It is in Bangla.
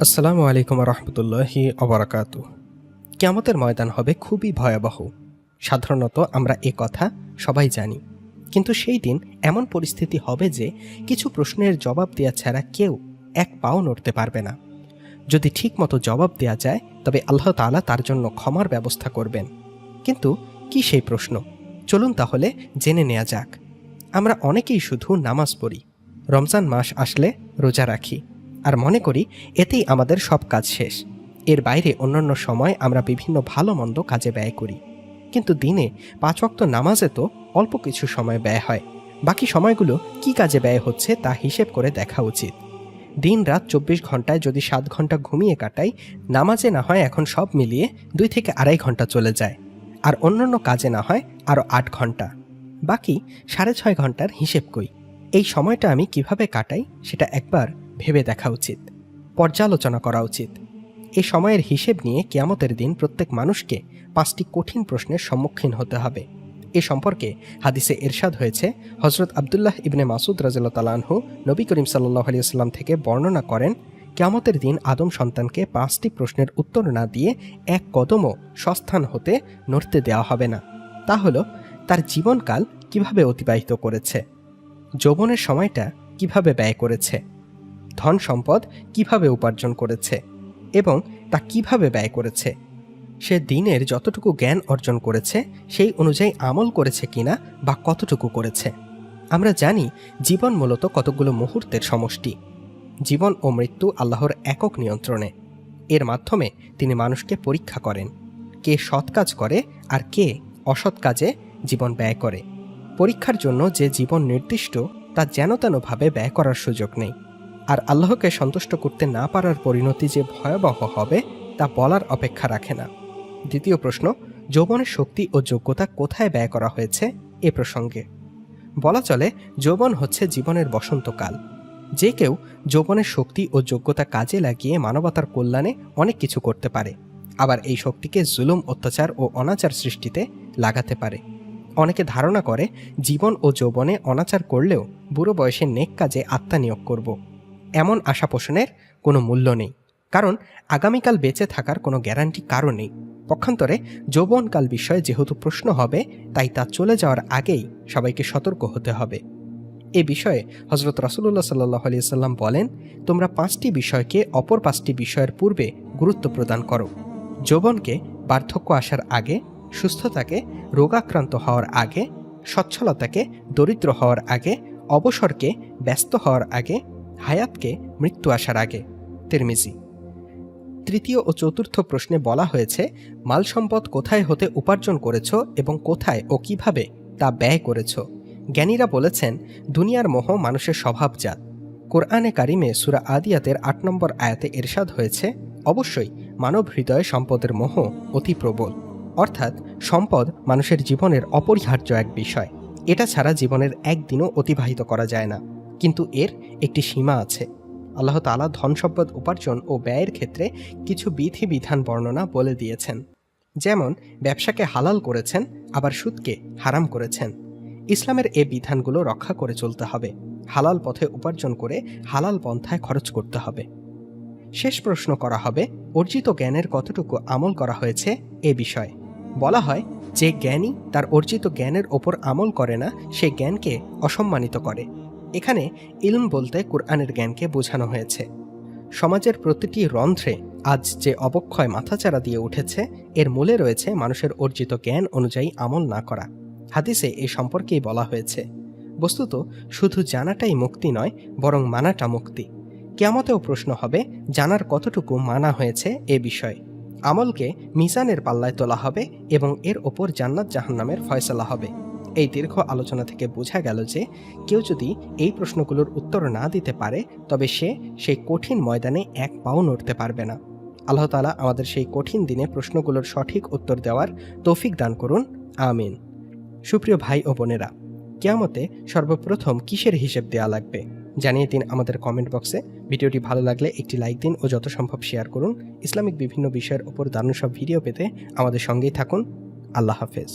আসসালামু আলাইকুম রহমতুল্লাহি অবরাকাতু। কিয়ামতের ময়দান হবে খুবই ভয়াবহ। সাধারণত আমরা এ কথা সবাই জানি, কিন্তু সেই দিন এমন পরিস্থিতি হবে যে কিছু প্রশ্নের জবাব দেওয়া ছাড়া কেউ এক পাও নড়তে পারবে না। যদি ঠিকমতো জবাব দেওয়া যায় তবে আল্লাহ তাআলা তার জন্য ক্ষমার ব্যবস্থা করবেন। কিন্তু কি সেই প্রশ্ন? চলুন তাহলে জেনে নেওয়া যাক। আমরা অনেকেই শুধু নামাজ পড়ি, রমজান মাস আসলে রোজা রাখি, আর মনে করি এতেই আমাদের সব কাজ শেষ। এর বাইরে অন্যান্য সময় আমরা বিভিন্ন ভালো মন্দ কাজে ব্যয় করি, কিন্তু দিনে 5 ওয়াক্ত নামাজে তো অল্প কিছু সময় ব্যয় হয়। বাকি সময়গুলো কি কাজে ব্যয় হচ্ছে তা হিসেব করে দেখা উচিত। দিন রাত 24 ঘন্টায় যদি 7 ঘন্টা ঘুমিয়ে কাটাই, নামাজে না হয় এখন সব মিলিয়ে 2 থেকে আড়াই ঘন্টা চলে যায়, আর অন্যান্য কাজে না হয় আরও 8 ঘন্টা। বাকি 6.5 ঘন্টার হিসেব কই? এই সময়টা আমি কিভাবে কাটাই সেটা একবার ভেবে দেখা উচিত, পর্যালোচনা করা উচিত। এই সময়ের হিসেব নিয়ে কিয়ামতের দিন প্রত্যেক মানুষকে 5টি কঠিন প্রশ্নের সম্মুখীন হতে হবে। এ সম্পর্কে হাদিসে ইরশাদ হয়েছে, হযরত আব্দুল্লাহ ইবনে মাসুদ রাদিয়াল্লাহু তাআলা আনহু নবী করিম সাল্লাল্লাহু আলাইহি ওয়াসাল্লাম থেকে বর্ণনা করেন, কিয়ামতের দিন আদম সন্তানকে 5টি প্রশ্নের উত্তর না দিয়ে এক কদমও স্বস্থান হতে নড়তে দেওয়া হবে না। তা হলো, তার জীবনকাল কিভাবে অতিবাহিত করেছে, যৌবনের সময়টা কিভাবে ব্যয় করেছে, ধন সম্পদ কিভাবে উপার্জন করেছে এবং তা কিভাবে ব্যয় করেছে, সে দিনের যতটুকু জ্ঞান অর্জন করেছে সেই অনুযায়ী আমল করেছে কিনা বা কতটুকু করেছে। আমরা জানি জীবন মূলত কতগুলো মুহূর্তের সমষ্টি। জীবন ও মৃত্যু আল্লাহর একক নিয়ন্ত্রণে। এর মাধ্যমে তিনি মানুষকে পরীক্ষা করেন, কে সৎ কাজ করে আর কে অসৎ কাজে জীবন ব্যয় করে। পরীক্ষার জন্য যে জীবন নির্দিষ্ট তা যেন তেনভাবে ব্যয় করার সুযোগ নেই। আর আল্লাহকে সন্তুষ্ট করতে না পারার পরিণতি যে ভয়াবহ হবে তা বলার অপেক্ষা রাখে না। দ্বিতীয় প্রশ্ন, যৌবনের শক্তি ও যোগ্যতা কোথায় ব্যয় করা হয়েছে? এ প্রসঙ্গে বলা চলে, যৌবন হচ্ছে জীবনের বসন্তকাল। যে কেউ যৌবনের শক্তি ও যোগ্যতা কাজে লাগিয়ে মানবতার কল্যাণে অনেক কিছু করতে পারে, আবার এই শক্তিকে জুলুম, অত্যাচার ও অনাচার সৃষ্টিতে লাগাতে পারে। অনেকে ধারণা করে জীবন ও যৌবনে অনাচার করলেও বুড়ো বয়সে নেক কাজে আত্মা নিয়োগ করব। এমন আশা পোষণের কোনো মূল্য নেই, কারণ আগামীকাল বেঁচে থাকার কোনো গ্যারান্টি কারও নেই। পক্ষান্তরে যৌবনকাল বিষয়ে যেহেতু প্রশ্ন হবে, তাই তা চলে যাওয়ার আগেই সবাইকে সতর্ক হতে হবে। এ বিষয়ে হযরত রাসূলুল্লাহ সাল্লাল্লাহু আলাইহি ওয়াসাল্লাম বলেন, তোমরা 5টি বিষয়কে অপর 5টি বিষয়ের পূর্বে গুরুত্ব প্রদান করো। যৌবনকে বার্ধক্য আসার আগে, সুস্থতাকে রোগাক্রান্ত হওয়ার আগে, সচ্ছলতাকে দরিদ্র হওয়ার আগে, অবসরকে ব্যস্ত হওয়ার আগে, হায়াতকে মৃত্যু আসার আগে। তিরমিজি। তৃতীয় ও চতুর্থ প্রশ্নে বলা হয়েছে, মাল সম্পদ কোথায় হতে উপার্জন করেছ এবং কোথায় ও কিভাবে তা ব্যয় করেছ। জ্ঞানীরা বলেছেন, দুনিয়ার মোহ মানুষের স্বভাবজাত। কোরআনে কারিমে সূরা আদিয়াতের 8 নম্বর আয়াতে ইরশাদ হয়েছে, অবশ্যই মানব হৃদয়ে সম্পদের মোহ অতি প্রবল। অর্থাৎ সম্পদ মানুষের জীবনের অপরিহার্য এক বিষয়। এটা ছাড়া জীবনের একদিনও অতিবাহিত করা যায় না, কিন্তু এর একটি সীমা আছে। আল্লাহ তাআলা ধন সম্পদ উপার্জন ও ব্যয়ের ক্ষেত্রে কিছু বিধিবিধান বর্ণনা বলে দিয়েছেন। যেমন ব্যবসাকে হালাল করেছেন, আবার সুদকে হারাম করেছেন। ইসলামের এ বিধানগুলো রক্ষা করে চলতে হবে। হালাল পথে উপার্জন করে হালাল পন্থায় খরচ করতে হবে। শেষ প্রশ্ন করা হবে, অর্জিত জ্ঞানের কতটুকু আমল করা হয়েছে এ বিষয়ে। বলা হয়, যে জ্ঞানী তার অর্জিত জ্ঞানের ওপর আমল করে না, সে জ্ঞানকে অসম্মানিত করে। এখানে ইলম বলতে কুরআনের জ্ঞানকে বোঝানো হয়েছে। সমাজের প্রতিটি রন্ধ্রে আজ যে অবক্ষয় মাথাচাড়া দিয়ে উঠেছে, এর মূলে রয়েছে মানুষের অর্জিত জ্ঞান অনুযায়ী আমল না করা। হাদিসে এ সম্পর্কেই বলা হয়েছে, বস্তুত শুধু জানাটাই মুক্তি নয়, বরং মানাটা মুক্তি। কিয়ামতেও প্রশ্ন হবে, জানার কতটুকু মানা হয়েছে এ বিষয়ে। আমলকে মিজানের পাল্লায় তোলা হবে এবং এর ওপর জান্নাত জাহান্নামের ফয়সালা হবে। এই দীর্ঘ আলোচনা থেকে বোঝা গেল যে কেউ যদি এই প্রশ্নগুলোর উত্তর না দিতে পারে, তবে সে সেই কঠিন ময়দানে এক পাও নড়তে পারবে না। আল্লাহ তাআলা আমাদের সেই কঠিন দিনে প্রশ্নগুলোর সঠিক উত্তর দেওয়ার তৌফিক দান করুন, আমিন। সুপ্রিয় ভাই ও বোনেরা, কিয়ামতে সর্বপ্রথম কিসের হিসেব দেওয়া লাগবে জানিয়ে দিন আমাদের কমেন্ট বক্সে। ভিডিওটি ভালো লাগলে একটি লাইক দিন ও যত সম্ভব শেয়ার করুন। ইসলামিক বিভিন্ন বিষয়ের উপর দারুণ সব ভিডিও পেতে আমাদের সঙ্গেই থাকুন। আল্লাহ হাফেজ।